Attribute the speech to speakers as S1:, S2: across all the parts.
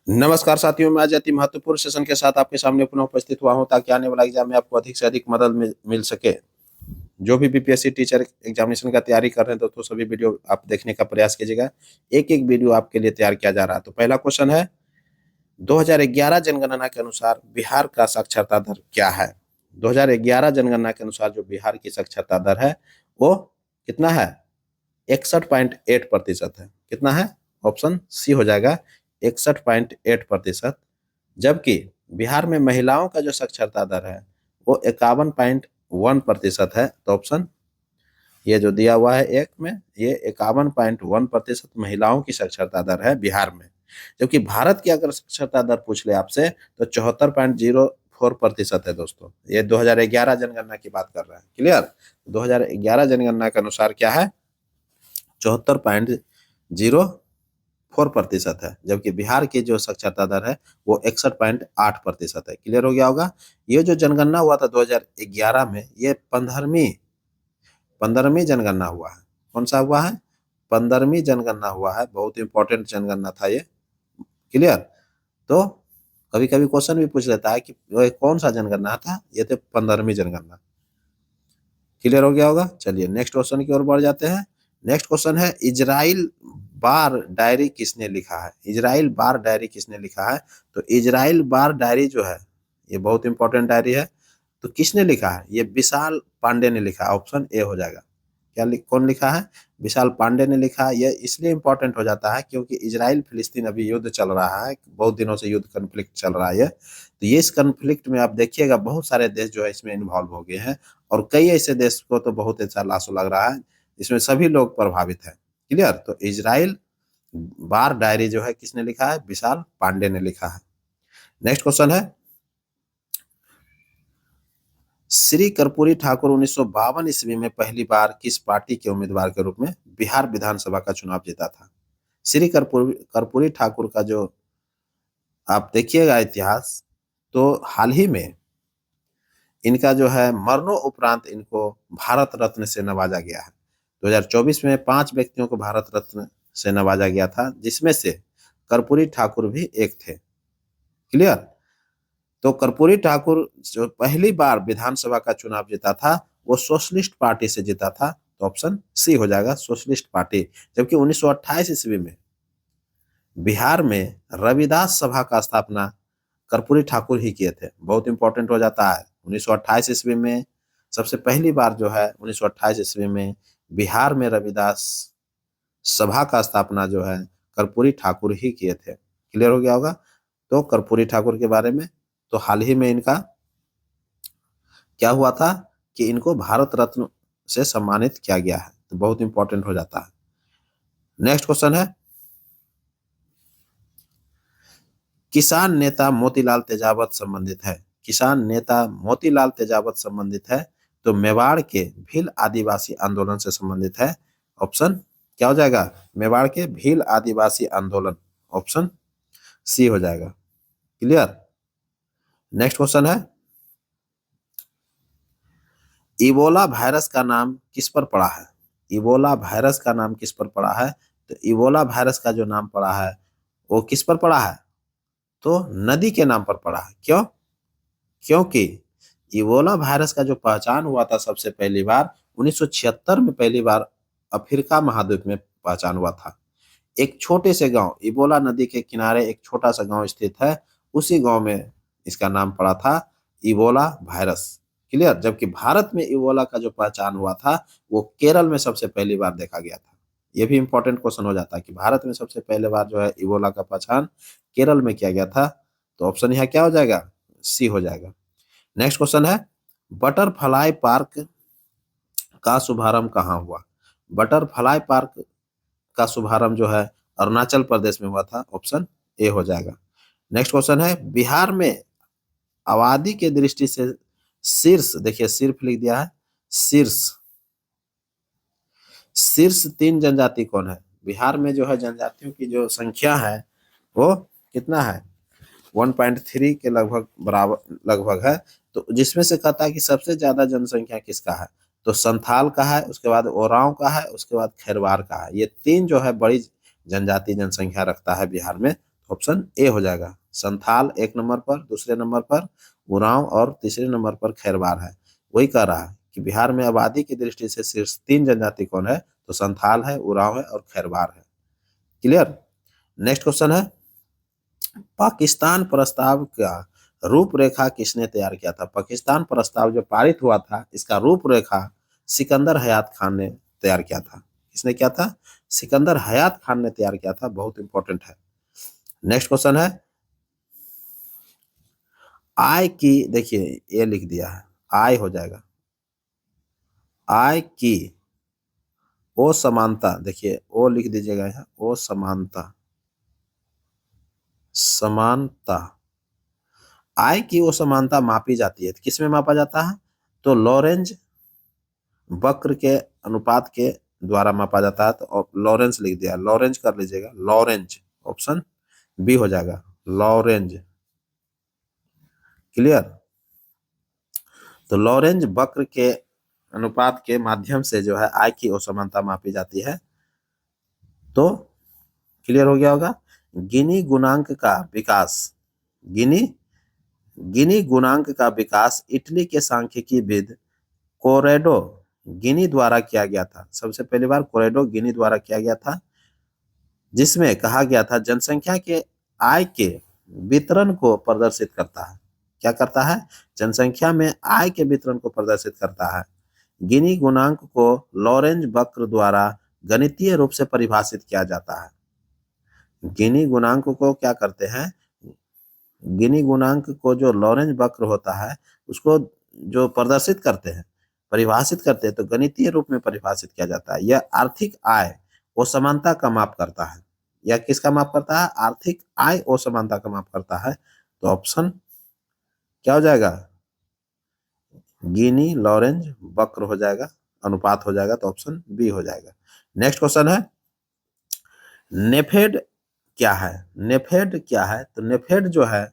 S1: नमस्कार साथियों, मैं आज अति महत्वपूर्ण सेशन के साथ आपके सामने पुनः उपस्थित हुआ हूं ताकि आने वाला एग्जाम में आपको अधिक से अधिक मदद मिल सके। जो भी बीपीएससी टीचर एग्जामिनेशन का तैयारी कर रहे हैं दोस्तों, सभी वीडियो आप देखने का प्रयास कीजिएगा। एक एक वीडियो आपके लिए तैयार किया जा रहा है। तो पहला क्वेश्चन है, 2011 जनगणना के अनुसार बिहार का साक्षरता दर क्या है? 2011 जनगणना के अनुसार जो बिहार की साक्षरता दर है वो कितना है? 61.8% है। कितना है? ऑप्शन सी हो जाएगा, 61.8%। जबकि बिहार में महिलाओं का जो साक्षरता दर है वो 51.1% है। तो ऑप्शन ये जो दिया हुआ है एक में, ये 51.1% महिलाओं की साक्षरता दर है बिहार में। जबकि भारत की अगर साक्षरता दर पूछ ले आपसे तो 74.04% है दोस्तों। ये 2011 जनगणना की बात कर रहे हैं। क्लियर? 2011 जनगणना के अनुसार क्या है? 74.04% है। जबकि बिहार की जो साक्षरता दर है वो 61.8% है। क्लियर हो गया होगा? ये जो जनगणना हुआ था 2011 में, ये 15वीं जनगणना हुआ है। कौन सा हुआ है? 15वीं जनगणना हुआ है। बहुत इंपॉर्टेंट जनगणना था ये। क्लियर? तो कभी कभी क्वेश्चन भी पूछ लेता है कि कौन सा जनगणना था। ये थे 15वीं जनगणना। क्लियर हो गया होगा? चलिए नेक्स्ट क्वेश्चन की ओर बढ़ जाते हैं। नेक्स्ट क्वेश्चन है, इजराइल बार डायरी किसने लिखा है? इजराइल बार डायरी किसने लिखा है? तो इजराइल बार डायरी जो है ये बहुत इंपॉर्टेंट डायरी है। तो किसने लिखा है? ये विशाल पांडे ने लिखा है। ऑप्शन ए हो जाएगा। कौन लिखा है? विशाल पांडे ने लिखा है। ये इसलिए इंपॉर्टेंट हो जाता है क्योंकि इजराइल फिलिस्तीन अभी युद्ध चल रहा है, बहुत दिनों से युद्ध कन्फ्लिक्ट चल रहा है। तो ये इस कन्फ्लिक्ट में आप देखिएगा बहुत सारे देश जो है इसमें इन्वॉल्व हो गए हैं, और कई ऐसे देश को तो बहुत अच्छा लाशो लग रहा है। इसमें सभी लोग प्रभावित हैं। क्लियर? तो इजराइल बार डायरी जो है किसने लिखा है? विशाल पांडे ने लिखा है। नेक्स्ट क्वेश्चन है, श्री कर्पूरी ठाकुर 1952 ईस्वी में पहली बार किस पार्टी के उम्मीदवार के रूप में बिहार विधानसभा का चुनाव जीता था? श्री कर्पूरी ठाकुर का जो आप देखिएगा इतिहास, तो हाल ही में इनका जो है मरणों उपरांत इनको भारत रत्न से नवाजा गया है। 2024 में 5 व्यक्तियों को भारत रत्न से नवाजा गया था, जिसमें से कर्पूरी ठाकुर भी एक थे। क्लियर? तो कर्पूरी ठाकुर जो पहली बार विधानसभा का चुनाव जीता था वो सोशलिस्ट पार्टी से जीता था। तो ऑप्शन सी हो जाएगा, सोशलिस्ट पार्टी। जबकि 1928 ईस्वी में बिहार में रविदास सभा का स्थापना कर्पूरी ठाकुर ही किए थे। बहुत इंपॉर्टेंट हो जाता है। 1928 ईस्वी में सबसे पहली बार जो है 1928 ईस्वी में बिहार में रविदास सभा का स्थापना जो है कर्पूरी ठाकुर ही किए थे। क्लियर हो गया होगा? तो कर्पूरी ठाकुर के बारे में, तो हाल ही में इनका क्या हुआ था कि इनको भारत रत्न से सम्मानित किया गया है। तो बहुत इंपॉर्टेंट हो जाता है। नेक्स्ट क्वेश्चन है, किसान नेता मोतीलाल तेजावत संबंधित है। किसान नेता मोतीलाल तेजावत संबंधित है तो मेवाड़ के भील आदिवासी आंदोलन से संबंधित है। ऑप्शन क्या हो जाएगा? मेवाड़ के भील आदिवासी आंदोलन। ऑप्शन सी हो जाएगा। क्लियर? नेक्स्ट क्वेश्चन है, इबोला वायरस का नाम किस पर पड़ा है? इबोला वायरस का नाम किस पर पड़ा है? तो इबोला वायरस का जो नाम पड़ा है वो किस पर पड़ा है? तो नदी के नाम पर पड़ा है। क्यों? क्योंकि इबोला वायरस का जो पहचान हुआ था सबसे पहली बार 1976 में, पहली बार अफ्रीका महाद्वीप में पहचान हुआ था। एक छोटे से गांव, इबोला नदी के किनारे एक छोटा सा गांव स्थित है, उसी गांव में इसका नाम पड़ा था इबोला वायरस। क्लियर? जबकि भारत में इबोला का जो पहचान हुआ था वो केरल में सबसे पहली बार देखा गया था। ये भी इंपॉर्टेंट क्वेश्चन हो जाता है कि भारत में सबसे पहले बार जो है इबोला का पहचान केरल में किया गया था। तो ऑप्शन यहाँ क्या हो जाएगा? सी हो जाएगा। नेक्स्ट क्वेश्चन है, बटरफ्लाई पार्क का शुभारंभ कहाँ हुआ? बटरफ्लाई पार्क का शुभारंभ जो है अरुणाचल प्रदेश में हुआ था। ऑप्शन ए हो जाएगा। नेक्स्ट क्वेश्चन है, बिहार में आबादी के दृष्टि से शीर्ष, देखिए सिर्फ लिख दिया है शीर्ष, शीर्ष 3 जनजाति कौन है? बिहार में जो है जनजातियों की जो संख्या है वो कितना है? 1.3 के लगभग बराबर लगभग है। तो जिसमें से कहता है कि सबसे ज्यादा जनसंख्या किसका है? तो संथाल का है, उसके बाद ओरांव का है, उसके बाद खैरवार का है। ये 3 जो है बड़ी जनजाति जनसंख्या रखता है बिहार में। ऑप्शन ए हो जाएगा। संथाल एक नंबर पर, दूसरे नंबर पर उरांव और तीसरे नंबर पर खैरवार है। वही कह रहा है कि बिहार में आबादी की दृष्टि से शीर्ष 3 जनजाति कौन है, तो संथाल है, उरांव है और खैरवार है। क्लियर। नेक्स्ट क्वेश्चन है, पाकिस्तान प्रस्ताव का रूपरेखा किसने तैयार किया था? पाकिस्तान प्रस्ताव जो पारित हुआ था, इसका रूपरेखा सिकंदर हयात खान ने तैयार किया था। किसने किया था? सिकंदर हयात खान ने तैयार किया था। बहुत इंपॉर्टेंट है। नेक्स्ट क्वेश्चन है, आय की, देखिए ये लिख दिया है, आय हो जाएगा, आय की असमानता, देखिए ओ लिख दीजिएगा यहाँ, असमानता, समानता, आय की असमानता मापी जाती है। तो किसमें मापा जाता है? तो लॉरेंज वक्र के अनुपात के द्वारा मापा जाता है। तो लॉरेंज लिख दिया, लॉरेंज कर लीजिएगा, लॉरेंज, ऑप्शन बी हो जाएगा, लॉरेंज। क्लियर। तो लॉरेंज वक्र के अनुपात के माध्यम से जो है आय की असमानता मापी जाती है। तो क्लियर हो गया होगा। गिनी गुणांक का विकास, गिनी गिनी गुणांक का विकास इटली के सांख्यिकीविद कोरेडो गिनी द्वारा किया गया था। सबसे पहली बार कोरेडो गिनी द्वारा किया गया था, जिसमें कहा गया था जनसंख्या के आय के वितरण को प्रदर्शित करता है। क्या करता है? जनसंख्या में आय के वितरण को प्रदर्शित करता है। गिनी गुणांक को लॉरेंज वक्र द्वारा गणितीय रूप से परिभाषित किया जाता है। गिनी गुणांक को क्या करते हैं? गिनी गुणांक को जो लॉरेंज वक्र होता है उसको जो प्रदर्शित करते हैं, परिभाषित करते हैं, तो गणितीय रूप में परिभाषित किया जाता है। यह आर्थिक आय असमानता का माप करता है। यह किसका माप करता है? आर्थिक आय असमानता का माप करता है। तो ऑप्शन क्या हो जाएगा? गिनी लॉरेंज वक्र हो जाएगा, अनुपात हो जाएगा, तो ऑप्शन बी हो जाएगा। नेक्स्ट क्वेश्चन है, नेफेड क्या है? नेफेड क्या है? तो नेफेड जो है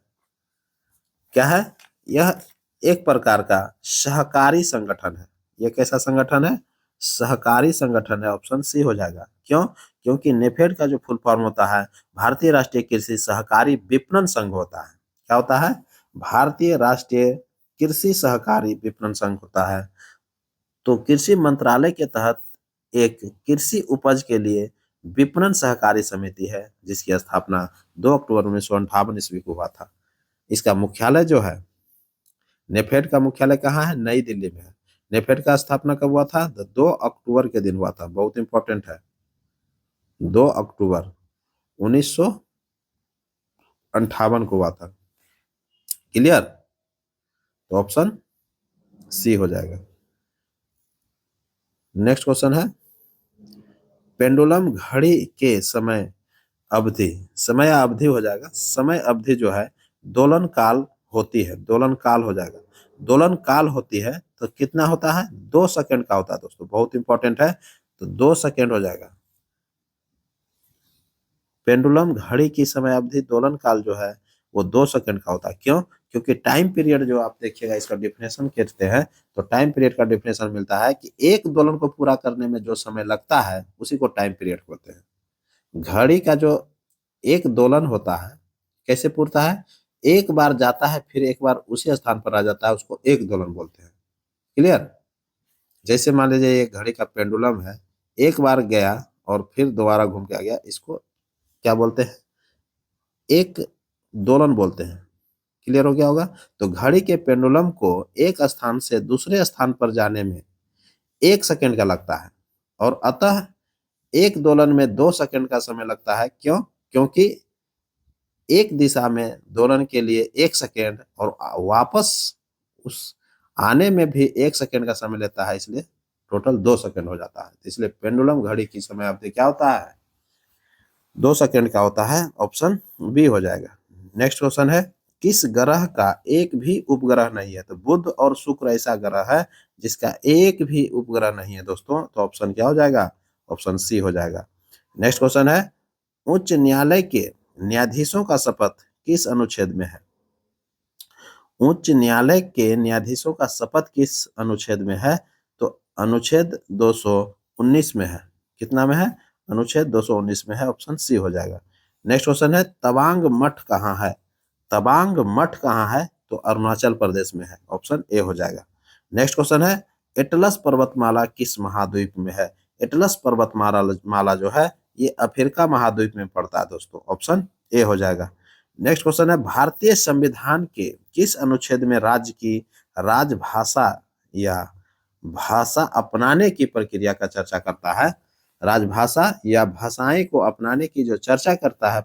S1: क्या है? यह एक प्रकार का सहकारी संगठन है। यह कैसा संगठन है? सहकारी संगठन है। ऑप्शन सी हो जाएगा। क्यों? क्योंकि नेफेड का जो फुल फॉर्म होता है भारतीय राष्ट्रीय कृषि सहकारी विपणन संघ होता है। क्या होता है? भारतीय राष्ट्रीय कृषि सहकारी विपणन संघ होता है। तो कृषि मंत्रालय के तहत एक कृषि उपज के लिए विपणन सहकारी समिति है, जिसकी स्थापना 2 अक्टूबर 1958 ईस्वी को हुआ था। इसका मुख्यालय जो है, नेफेड का मुख्यालय कहाँ है? नई दिल्ली में है। नेफेड का स्थापना कब हुआ था? 2 अक्टूबर के दिन हुआ था। बहुत इंपॉर्टेंट है, 2 अक्टूबर 1958 को हुआ था। क्लियर। तो ऑप्शन सी हो जाएगा। नेक्स्ट क्वेश्चन है, पेंडुलम घड़ी के समय अवधि, समय अवधि हो जाएगा, समय अवधि जो है दोलन काल होती है, दोलन काल हो जाएगा। दोलन काल होती है तो कितना होता है? 2 सेकंड का होता है दोस्तों, बहुत इंपॉर्टेंट है। तो 2 सेकंड हो जाएगा। पेंडुलम घड़ी की समय अवधि दोलन काल जो है वो 2 सेकंड का होता है। क्यों? क्योंकि टाइम पीरियड जो आप देखिएगा, इसका डिफिनेशन कहते हैं, तो टाइम पीरियड का डिफिनेशन मिलता है कि एक दोलन को पूरा करने में जो समय लगता है उसी को टाइम पीरियड बोलते हैं। घड़ी का जो एक दोलन होता है कैसे पूरता है? एक बार जाता है फिर एक बार उसी स्थान पर आ जाता है, उसको एक दोलन बोलते हैं। क्लियर। जैसे मान लीजिए ये घड़ी का पेंडुलम है, एक बार गया और फिर दोबारा घूम के आ गया, इसको क्या बोलते हैं? एक दोलन बोलते हैं। क्लियर हो गया होगा। तो घड़ी के पेंडुलम को एक स्थान से दूसरे स्थान पर जाने में 1 सेकंड का लगता है, और अतः एक दोलन में 2 सेकंड का समय लगता है। क्यों? क्योंकि एक दिशा में दोलन के लिए 1 सेकंड और वापस उस आने में भी 1 सेकंड का समय लेता है, इसलिए टोटल 2 सेकंड हो जाता है। इसलिए पेंडुलम घड़ी की समय अवधि क्या होता है? 2 सेकंड का होता है। ऑप्शन बी हो जाएगा। नेक्स्ट क्वेश्चन है, किस ग्रह का एक भी उपग्रह नहीं है? तो बुध और शुक्र ऐसा ग्रह है जिसका एक भी उपग्रह नहीं है दोस्तों। तो ऑप्शन क्या हो जाएगा? ऑप्शन सी हो जाएगा। नेक्स्ट क्वेश्चन है, उच्च न्यायालय के न्यायाधीशों का शपथ किस अनुच्छेद में है? उच्च न्यायालय के न्यायाधीशों का शपथ किस अनुच्छेद में है? तो अनुच्छेद 219 में है। कितना में है? अनुच्छेद 219 में है। ऑप्शन सी हो जाएगा। नेक्स्ट क्वेश्चन है तवांग मठ कहाँ है? तवांग मठ कहाँ है? तो अरुणाचल प्रदेश में है, ऑप्शन ए हो जाएगा। नेक्स्ट क्वेश्चन है एटलस पर्वतमाला किस महाद्वीप में है? एटलस पर्वतमाला माला जो है ये अफ्रीका महाद्वीप में पड़ता है दोस्तों, ऑप्शन ए हो जाएगा। नेक्स्ट क्वेश्चन है भारतीय संविधान के किस अनुच्छेद में राज्य की राजभाषा या भाषा अपनाने की प्रक्रिया का चर्चा करता है? राजभाषा या भाषाएं को अपनाने की जो चर्चा करता है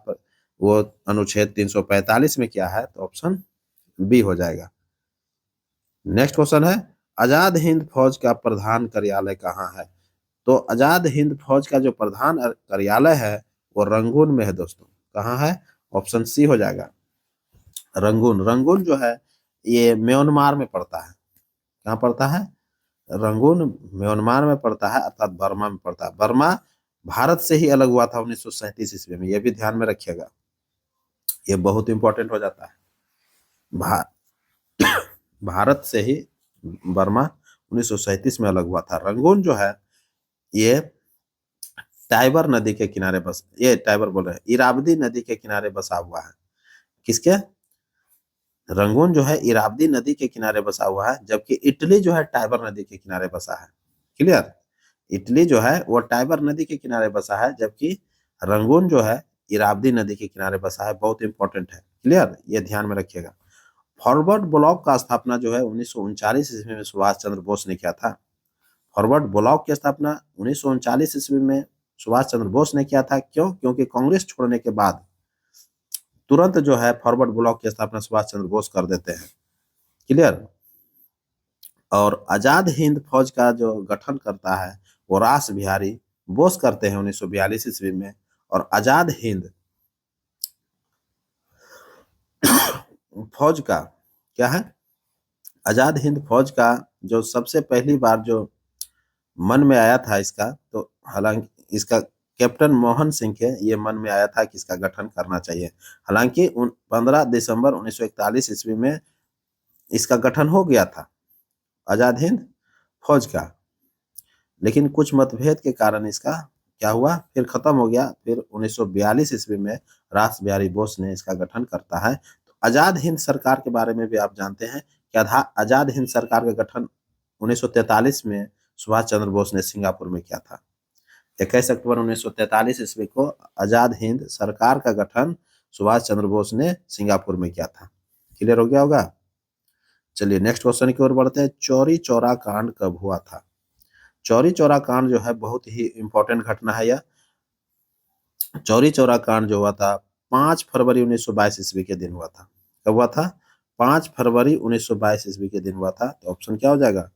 S1: वो अनुच्छेद 345 में क्या है? तो ऑप्शन बी हो जाएगा। नेक्स्ट क्वेश्चन है आजाद हिंद फौज का प्रधान कार्यालय कहाँ है? तो आजाद हिंद फौज का जो प्रधान कार्यालय है वो रंगून में है दोस्तों। कहाँ है? ऑप्शन सी हो जाएगा, रंगून। रंगून जो है ये म्यांमार में पड़ता है। कहाँ पड़ता है? रंगून म्यांमार में पड़ता है, अर्थात बर्मा में पड़ता है। बर्मा भारत से ही अलग हुआ था 1937 ईस्वी में, यह भी ध्यान में रखिएगा, ये बहुत इंपॉर्टेंट हो जाता है। भा, भारत से ही बर्मा 1937 में अलग हुआ था। रंगून जो है ये टाइबर नदी के किनारे बस, ये टाइबर बोल रहे हैं, इरावदी नदी के किनारे बसा हुआ है। किसके? रंगून जो है इरावदी नदी के किनारे बसा हुआ है, जबकि इटली जो है टाइबर नदी के किनारे बसा है। क्लियर? इटली जो है वो टाइबर नदी के किनारे बसा है, जबकि रंगून जो है इरावदी नदी के किनारे बसा है। बहुत इंपॉर्टेंट है। क्लियर? ये ध्यान में रखिएगा। फॉरवर्ड ब्लॉक का स्थापना जो है 1939 ईस्वी में सुभाष चंद्र बोस ने किया था। फॉरवर्ड ब्लॉक की स्थापना 1939 ईस्वी में सुभाष चंद्र बोस ने किया था। क्यों? क्योंकि कांग्रेस छोड़ने के बाद तुरंत जो है फॉरवर्ड ब्लॉक की स्थापना सुभाष चंद्र बोस कर देते हैं। क्लियर? और आजाद हिंद फौज का जो गठन करता है वो रास बिहारी बोस करते हैं 1942 ईस्वी में। और आजाद हिंद फौज का क्या है? आजाद हिंद फौज का जो सबसे पहली बार जो मन में आया था इसका, तो हालांकि इसका कैप्टन मोहन सिंह के ये मन में आया था कि इसका गठन करना चाहिए। हालांकि 15 दिसंबर 1941 ईस्वी में इसका गठन हो गया था आजाद हिंद फौज का, लेकिन कुछ मतभेद के कारण इसका क्या हुआ, फिर खत्म हो गया। फिर 1942 ईस्वी में रास बिहारी बोस ने इसका गठन करता है। तो आजाद हिंद सरकार के बारे में भी आप जानते हैं कि आजाद हिंद सरकार का गठन 1943 में सुभाष चंद्र बोस ने सिंगापुर में किया था। 21 अक्टूबर 1943 ईस्वी को आजाद हिंद सरकार का गठन सुभाष चंद्र बोस ने सिंगापुर में किया था। क्लियर हो गया होगा? चलिए नेक्स्ट क्वेश्चन की ओर बढ़ते हैं। चौरी चौरा कांड कब हुआ था? चौरी चौरा कांड जो है बहुत ही इंपॉर्टेंट घटना है यह। चौरी चौरा कांड जो हुआ था 5 फरवरी 1922 ईस्वी के दिन हुआ था। कब हुआ था? 5 फरवरी 1922 ईस्वी के दिन हुआ था। तो ऑप्शन क्या हो जाएगा?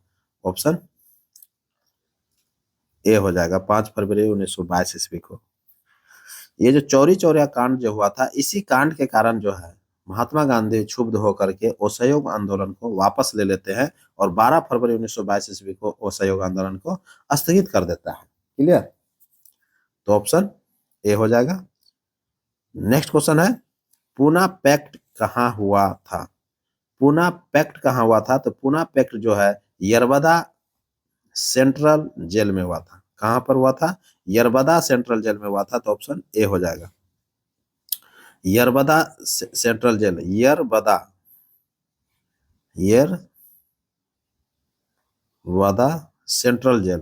S1: ऑप्शन ए हो जाएगा, 5 फरवरी 1922 ईस्वी को। ये जो चौरी चौरा कांड जो हुआ था, इसी कांड के कारण जो है महात्मा गांधी क्षुब्ध होकर के असहयोग आंदोलन को वापस ले लेते हैं और 12 फरवरी 1922 ईस्वी को असहयोग आंदोलन को स्थगित कर देता है। क्लियर? तो ऑप्शन ए हो जाएगा। नेक्स्ट क्वेश्चन है पूना पैक्ट कहाँ हुआ था? पूना पैक्ट कहाँ हुआ था? तो पूना पैक्ट जो है यरबदा सेंट्रल जेल में हुआ था। कहाँ पर हुआ था? यरबदा सेंट्रल जेल में हुआ था। तो ऑप्शन ए हो जाएगा, Yerawada central jail. Yerawada central jail.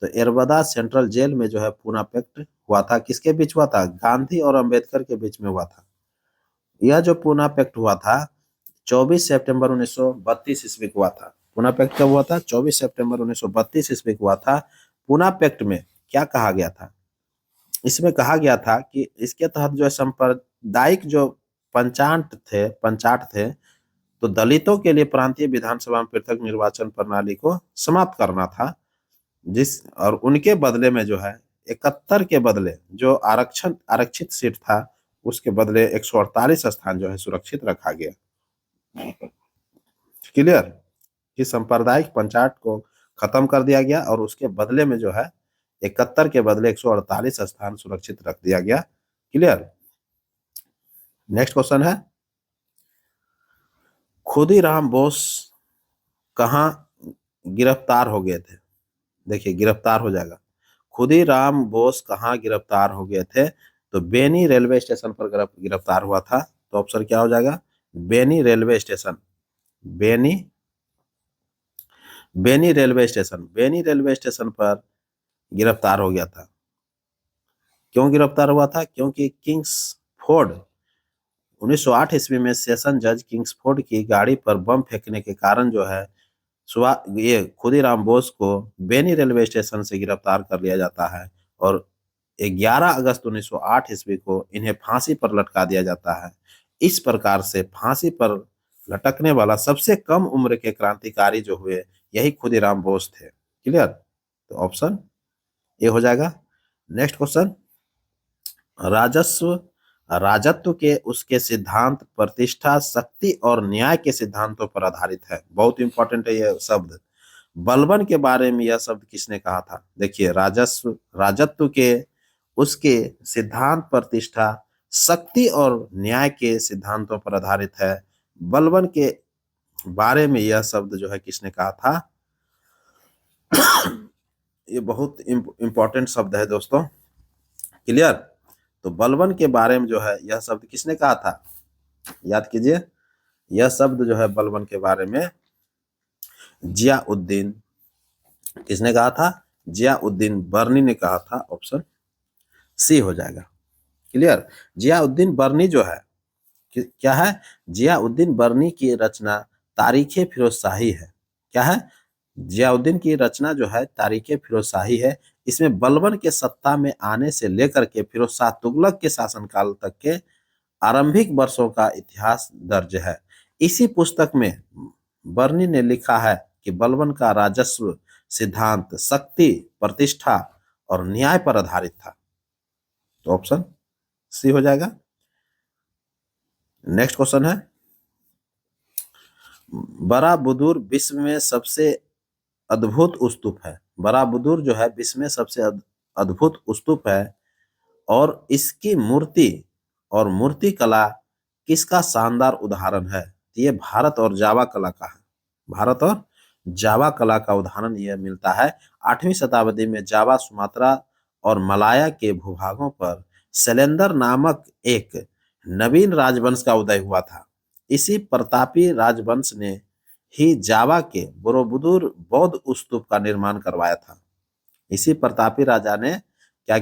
S1: तो यरबदा सेंट्रल जेल में जो है पूना पैक्ट हुआ था। किसके बीच हुआ था? गांधी और अंबेडकर के बीच में हुआ था। यह जो पूना पैक्ट हुआ था 24 सितंबर 1932 ईस्वी को हुआ था। पूना पैक्ट कब हुआ था? 24 सितंबर 1932 ईस्वी को हुआ था। पूना पैक्ट में क्या कहा गया था? इसमें कहा गया था कि इसके तहत जो है सांप्रदायिक जो पंचाट थे, तो दलितों के लिए प्रांतीय विधानसभा में पृथक निर्वाचन प्रणाली को समाप्त करना था। और उनके बदले में जो है 71 के बदले जो आरक्षित सीट था उसके बदले 148 स्थान जो है सुरक्षित रखा गया। क्लियर? कि सांप्रदायिक पंचायत को खत्म कर दिया गया और उसके बदले में जो है 71 के बदले 148 स्थान सुरक्षित रख दिया गया। क्लियर? नेक्स्ट क्वेश्चन है खुदीराम बोस कहाँ गिरफ्तार हो गए थे? देखिए गिरफ्तार हो जाएगा। खुदीराम बोस कहाँ गिरफ्तार हो गए थे? तो बेनी रेलवे स्टेशन पर गिरफ्तार हुआ था। तो ऑप्शन क्या हो जाएगा? Beni railway station. Beni Beni railway station, Beni railway station पर गिरफ्तार हो गया था। क्यों गिरफ्तार हुआ था? क्योंकि किंग्सफोर्ड 1908 ईस्वी में सेशन जज किंग्सफोर्ड की गाड़ी पर बम फेंकने के कारण जो है ये खुदीराम बोस को बेनी रेलवे स्टेशन से गिरफ्तार कर लिया जाता है और 11 अगस्त 1908 ईस्वी को इन्हें फांसी पर लटका दिया जाता है। इस प्रकार से फांसी पर लटकने वाला सबसे कम उम्र के क्रांतिकारी जो हुए यही खुदीराम बोस थे। क्लियर? तो ऑप्शन ए हो जाएगा। नेक्स्ट क्वेश्चन, राजस्व राजत्व के उसके सिद्धांत प्रतिष्ठा, शक्ति और न्याय के सिद्धांतों पर आधारित है। बहुत इंपॉर्टेंट है यह शब्द। बलबन के बारे में यह शब्द किसने कहा था? देखिए, राजत्व के उसके सिद्धांत प्रतिष्ठा, शक्ति और न्याय के सिद्धांतों पर आधारित है। बलबन के बारे में यह शब्द जो है किसने कहा था? ये बहुत इंपॉर्टेंट शब्द है दोस्तों। क्लियर? तो बलबन के बारे में जो है यह शब्द किसने कहा था? याद कीजिए, यह शब्द जो है बलबन के बारे में जियाउद्दीन, किसने कहा था? जियाउद्दीन बर्नी ने कहा था। ऑप्शन सी हो जाएगा। क्लियर? जियाउद्दीन बर्नी जो है क्या है? जियाउद्दीन बर्नी की रचना तारीखे फिरोजशाही है। क्या है? जियाउद्दीन की रचना जो है तारीखे फिरोजशाही है। इसमें बलबन के सत्ता में आने से लेकर के फिरोज शाह तुगलक के शासनकाल तक के आरंभिक वर्षों का इतिहास दर्ज है। इसी पुस्तक में बर्नी ने लिखा है कि बलबन का राजस्व सिद्धांत शक्ति, प्रतिष्ठा और न्याय पर आधारित था। तो ऑप्शन सी हो जाएगा। नेक्स्ट क्वेश्चन है, बराबुदुर विश्व में सबसे अद्भुत स्तूप है। बराबुदुर जो है विश्व में सबसे अद्भुत स्तूप है और इसकी मूर्ति और मूर्ति कला किसका शानदार उदाहरण है? ये भारत और जावा कला का है। भारत और जावा कला का उदाहरण यह मिलता है। 8वीं शताब्दी में जावा, सुमात्रा और मलाया के भूभागों पर शैलेंद्र नामक एक नवीन राजवंश का उदय हुआ था। इसी प्रतापी राजवंश ने ही जावा के बोरोबुदुर बौद्ध स्तूप का निर्माण करवाया था। इसी प्रतापी राजा ने क्या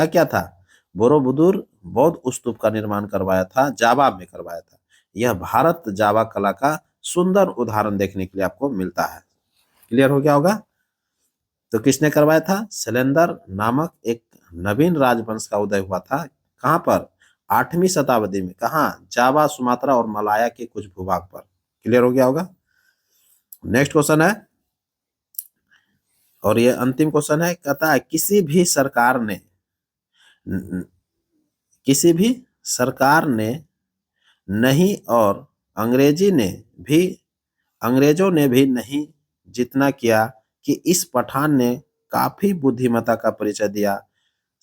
S1: क्या था? बोरोबुदुर बौद्ध स्तूप का निर्माण करवाया था, जावा में करवाया था। यह भारत जावा कला का सुंदर उदाहरण देखने के लिए आपको मिलता है। क्लियर हो गया होगा? तो किसने करवाया था? शैलेंद्र नामक एक नवीन राजवंश का उदय हुआ था। कहां पर? 8वीं शताब्दी में। कहां? जावा, सुमात्रा और मलाया के कुछ भूभाग पर। क्लियर हो गया होगा? नेक्स्ट क्वेश्चन है और ये अंतिम क्वेश्चन है। कहता है किसी भी सरकार ने नहीं और अंग्रेजों ने भी नहीं जितना किया कि इस पठान ने काफी बुद्धिमत्ता का परिचय दिया।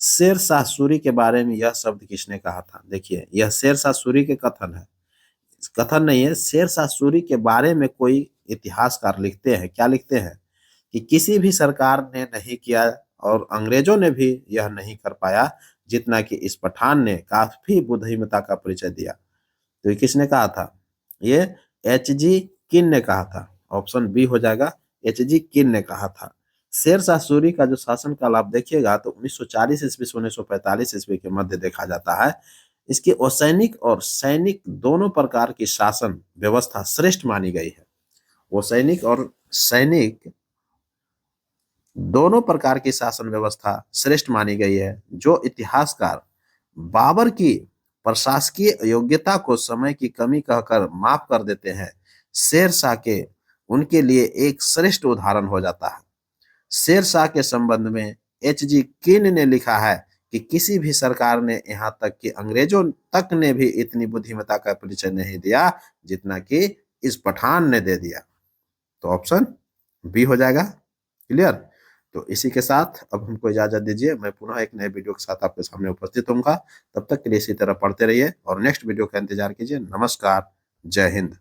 S1: शेरशाह सूरी के बारे में यह शब्द किसने कहा था? देखिए, यह शेरशाह सूरी के कथन है, कथन नहीं है। शेरशाह सूरी के बारे में कोई इतिहासकार लिखते हैं, क्या लिखते हैं? कि किसी भी सरकार ने नहीं किया और अंग्रेजों ने भी यह नहीं कर पाया जितना कि इस पठान ने काफी बुद्धिमत्ता का परिचय दिया। तो ये किसने कहा था? ये H.G. किन ने कहा था। ऑप्शन बी हो जाएगा, H.G. किन ने कहा था। शेरशाह सूरी का जो शासनकाल आप देखिएगा तो 1940 ईस्वी से 1945 ईस्वी के मध्य देखा जाता है। इसकी असैनिक और सैनिक दोनों प्रकार की शासन व्यवस्था श्रेष्ठ मानी गई है। असैनिक और सैनिक दोनों प्रकार की शासन व्यवस्था श्रेष्ठ मानी गई है। जो इतिहासकार बाबर की प्रशासकीय योग्यता को समय की कमी कहकर माफ कर देते हैं, शेरशाह के उनके लिए एक श्रेष्ठ उदाहरण हो जाता है। शेरशाह के संबंध में H.G. किन ने लिखा है कि किसी भी सरकार ने यहाँ तक कि अंग्रेजों तक ने भी इतनी बुद्धिमत्ता का परिचय नहीं दिया जितना कि इस पठान ने दे दिया। तो ऑप्शन बी हो जाएगा। क्लियर? तो इसी के साथ अब हमको इजाजत दीजिए। मैं पुनः एक नए वीडियो के साथ आपके सामने उपस्थित होऊंगा। तब तक के लिए इसी तरह पढ़ते रहिए और नेक्स्ट वीडियो का इंतजार कीजिए। नमस्कार, जय हिंद।